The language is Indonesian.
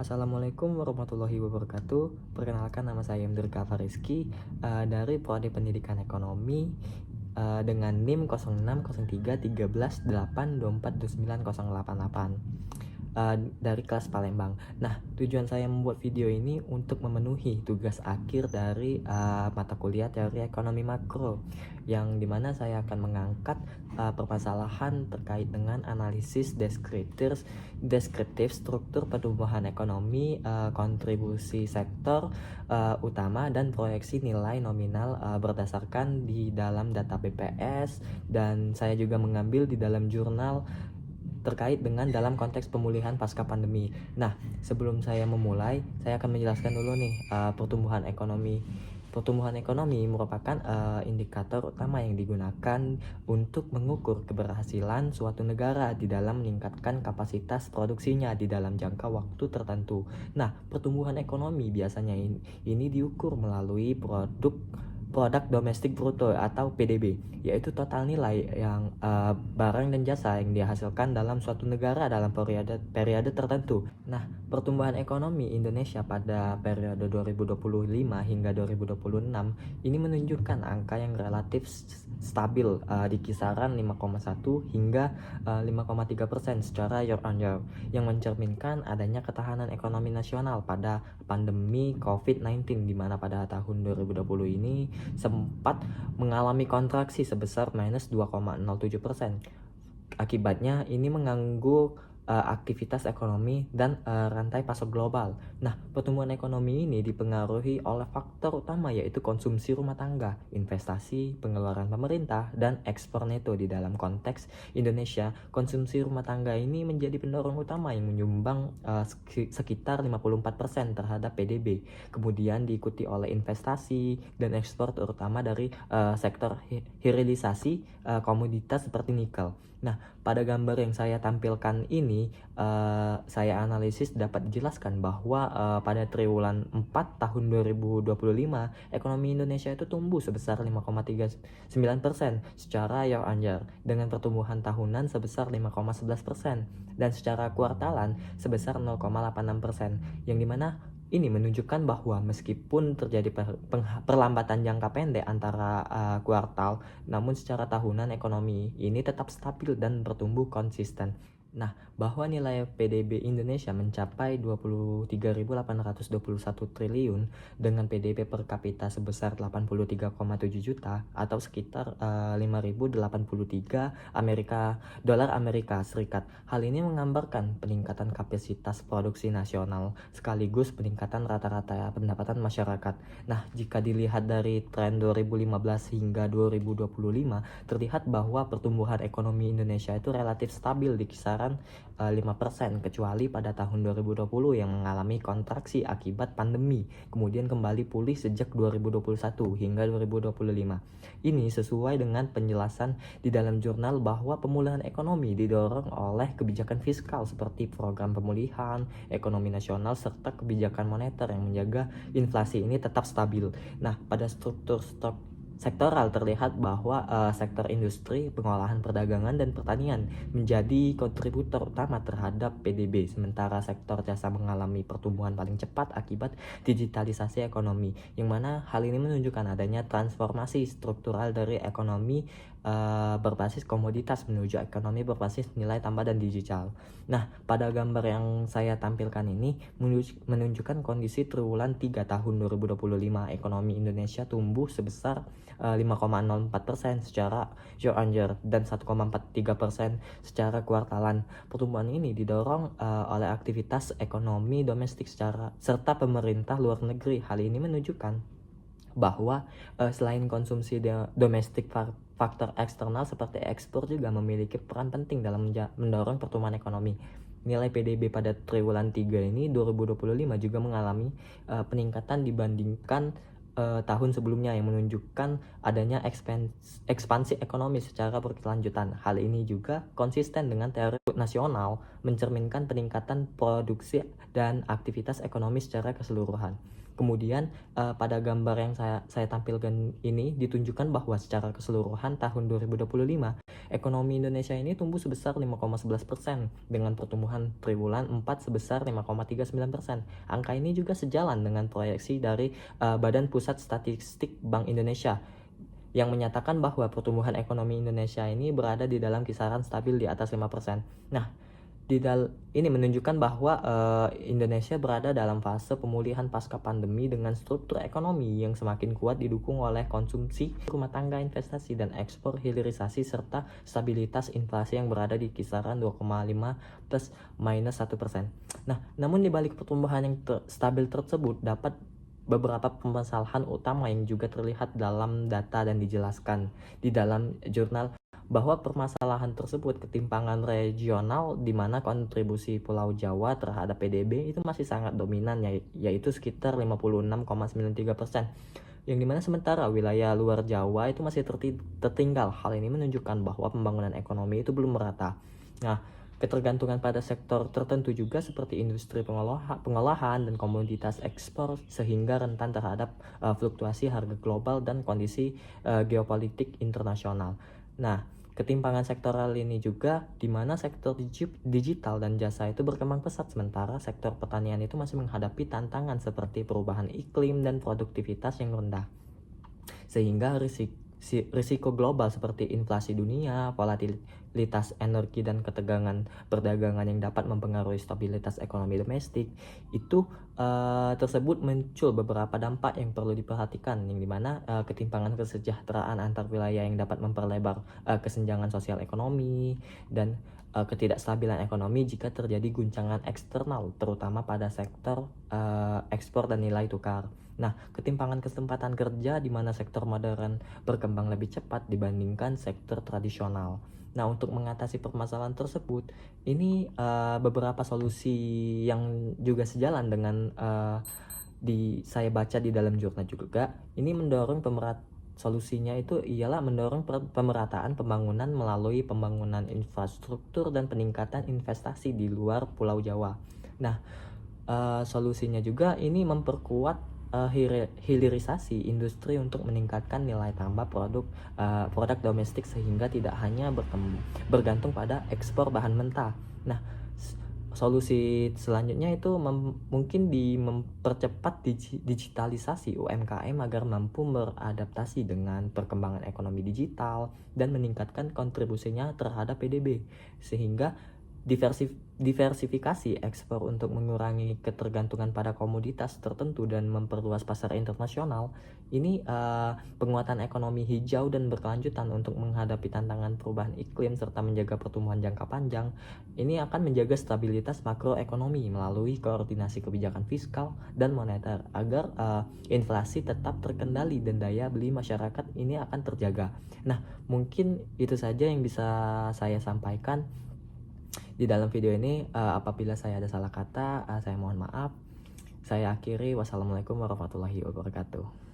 Assalamualaikum warahmatullahi wabarakatuh. Perkenalkan, nama saya Imdurka Fariski dari Prodi Pendidikan Ekonomi dengan NIM 06131382429088 dari kelas Palembang. Nah, tujuan saya membuat video ini untuk memenuhi tugas akhir dari mata kuliah Teori Ekonomi Makro, yang dimana saya akan mengangkat permasalahan terkait dengan analisis deskriptif struktur pertumbuhan ekonomi, kontribusi sektor utama, dan proyeksi nilai nominal berdasarkan di dalam data BPS, dan saya juga mengambil di dalam jurnal terkait dengan dalam konteks pemulihan pasca pandemi. Nah, sebelum saya memulai, saya akan menjelaskan dulu nih pertumbuhan ekonomi. Pertumbuhan ekonomi merupakan indikator utama yang digunakan untuk mengukur keberhasilan suatu negara di dalam meningkatkan kapasitas produksinya di dalam jangka waktu tertentu. Nah, pertumbuhan ekonomi biasanya ini diukur melalui produk domestik bruto atau PDB, yaitu total nilai yang barang dan jasa yang dihasilkan dalam suatu negara dalam periode tertentu. Nah, pertumbuhan ekonomi Indonesia pada periode 2025 hingga 2026 ini menunjukkan angka yang relatif stabil di kisaran 5,1 hingga 5,3% secara year on year, yang mencerminkan adanya ketahanan ekonomi nasional pada pandemi COVID-19, di mana pada tahun 2020 ini sempat mengalami kontraksi sebesar minus 2,07%. Akibatnya ini mengganggu aktivitas ekonomi dan rantai pasok global. Nah, pertumbuhan ekonomi ini dipengaruhi oleh faktor utama, yaitu konsumsi rumah tangga, investasi, pengeluaran pemerintah, dan ekspor neto. Di dalam konteks Indonesia, konsumsi rumah tangga ini menjadi pendorong utama yang menyumbang sekitar 54% terhadap PDB. Kemudian diikuti oleh investasi dan ekspor, terutama dari sektor hilirisasi komoditas seperti nikel. Nah, pada gambar yang saya tampilkan ini, saya analisis dapat dijelaskan bahwa pada triwulan 4 tahun 2025, ekonomi Indonesia itu tumbuh sebesar 5,39% secara year on year, dengan pertumbuhan tahunan sebesar 5,11%, dan secara kuartalan sebesar 0,86%, yang dimana ini menunjukkan bahwa meskipun terjadi perlambatan jangka pendek antara kuartal, namun secara tahunan ekonomi ini tetap stabil dan bertumbuh konsisten. Nah, bahwa nilai PDB Indonesia mencapai 23.821 triliun dengan PDB per kapita sebesar 83,7 juta atau sekitar 5.083 dolar Amerika Serikat. Hal ini menggambarkan peningkatan kapasitas produksi nasional sekaligus peningkatan rata-rata pendapatan masyarakat. Nah, jika dilihat dari tren 2015 hingga 2025, terlihat bahwa pertumbuhan ekonomi Indonesia itu relatif stabil di kisaran 5%, kecuali pada tahun 2020 yang mengalami kontraksi akibat pandemi, kemudian kembali pulih sejak 2021 hingga 2025. Ini sesuai dengan penjelasan di dalam jurnal bahwa pemulihan ekonomi didorong oleh kebijakan fiskal seperti program pemulihan ekonomi nasional serta kebijakan moneter yang menjaga inflasi ini tetap stabil. Nah, pada struktur sektoral terlihat bahwa sektor industri, pengolahan perdagangan, dan pertanian menjadi kontributor utama terhadap PDB, sementara sektor jasa mengalami pertumbuhan paling cepat akibat digitalisasi ekonomi, yang mana hal ini menunjukkan adanya transformasi struktural dari ekonomi berbasis komoditas menuju ekonomi berbasis nilai tambah dan digital. Nah, pada gambar yang saya tampilkan ini menunjukkan kondisi triwulan 3 tahun 2025, ekonomi Indonesia tumbuh sebesar 5,04% secara year on year dan 1,43% secara kuartalan. Pertumbuhan ini didorong oleh aktivitas ekonomi domestik serta pemerintah luar negeri. Hal ini menunjukkan bahwa selain konsumsi domestik, faktor eksternal seperti ekspor juga memiliki peran penting dalam mendorong pertumbuhan ekonomi. Nilai PDB pada triwulan 3 ini 2025 juga mengalami peningkatan dibandingkan tahun sebelumnya, yang menunjukkan adanya ekspansi ekonomi secara berkelanjutan. Hal ini juga konsisten dengan teori nasional mencerminkan peningkatan produksi dan aktivitas ekonomi secara keseluruhan. Kemudian pada gambar yang saya tampilkan ini ditunjukkan bahwa secara keseluruhan tahun 2025 ekonomi Indonesia ini tumbuh sebesar 5,11% dengan pertumbuhan triwulan 4 sebesar 5,39%. Angka ini juga sejalan dengan proyeksi dari Badan Pusat Statistik Bank Indonesia yang menyatakan bahwa pertumbuhan ekonomi Indonesia ini berada di dalam kisaran stabil di atas 5%. Nah, ini menunjukkan bahwa Indonesia berada dalam fase pemulihan pasca pandemi dengan struktur ekonomi yang semakin kuat didukung oleh konsumsi rumah tangga, investasi, dan ekspor hilirisasi serta stabilitas inflasi yang berada di kisaran 2,5 plus minus 1%. Nah, namun di balik pertumbuhan yang stabil tersebut dapat beberapa permasalahan utama yang juga terlihat dalam data dan dijelaskan di dalam jurnal bahwa permasalahan tersebut ketimpangan regional di mana kontribusi Pulau Jawa terhadap PDB itu masih sangat dominan yaitu sekitar 56,93%, yang dimana sementara wilayah luar Jawa itu masih tertinggal. Hal ini menunjukkan bahwa pembangunan ekonomi itu belum merata. Nah, ketergantungan pada sektor tertentu juga seperti industri pengolahan dan komoditas ekspor sehingga rentan terhadap fluktuasi harga global dan kondisi geopolitik internasional. Nah, ketimpangan sektoral ini juga di mana sektor digital dan jasa itu berkembang pesat sementara sektor pertanian itu masih menghadapi tantangan seperti perubahan iklim dan produktivitas yang rendah. Sehingga risiko global seperti inflasi dunia, volatilitas energi dan ketegangan perdagangan yang dapat mempengaruhi stabilitas ekonomi domestik itu tersebut muncul beberapa dampak yang perlu diperhatikan, yang dimana ketimpangan kesejahteraan antar wilayah yang dapat memperlebar kesenjangan sosial ekonomi dan ketidakstabilan ekonomi jika terjadi guncangan eksternal terutama pada sektor ekspor dan nilai tukar. Nah, ketimpangan kesempatan kerja di mana sektor modern berkembang lebih cepat dibandingkan sektor tradisional. Nah, untuk mengatasi permasalahan tersebut, ini beberapa solusi yang juga sejalan dengan saya baca di dalam jurnal juga. Ini mendorong solusinya itu ialah mendorong pemerataan pembangunan melalui pembangunan infrastruktur dan peningkatan investasi di luar Pulau Jawa. Nah, solusinya juga ini memperkuat hilirisasi industri untuk meningkatkan nilai tambah produk domestik sehingga tidak hanya bergantung pada ekspor bahan mentah. Nah, solusi selanjutnya itu mungkin mempercepat digitalisasi UMKM agar mampu beradaptasi dengan perkembangan ekonomi digital dan meningkatkan kontribusinya terhadap PDB sehingga diversifikasi ekspor untuk mengurangi ketergantungan pada komoditas tertentu dan memperluas pasar internasional. Ini penguatan ekonomi hijau dan berkelanjutan untuk menghadapi tantangan perubahan iklim serta menjaga pertumbuhan jangka panjang. Ini akan menjaga stabilitas makroekonomi melalui koordinasi kebijakan fiskal dan moneter agar inflasi tetap terkendali dan daya beli masyarakat ini akan terjaga. Nah, mungkin itu saja yang bisa saya sampaikan di dalam video ini. Apabila saya ada salah kata, saya mohon maaf. Saya akhiri. Wassalamualaikum warahmatullahi wabarakatuh.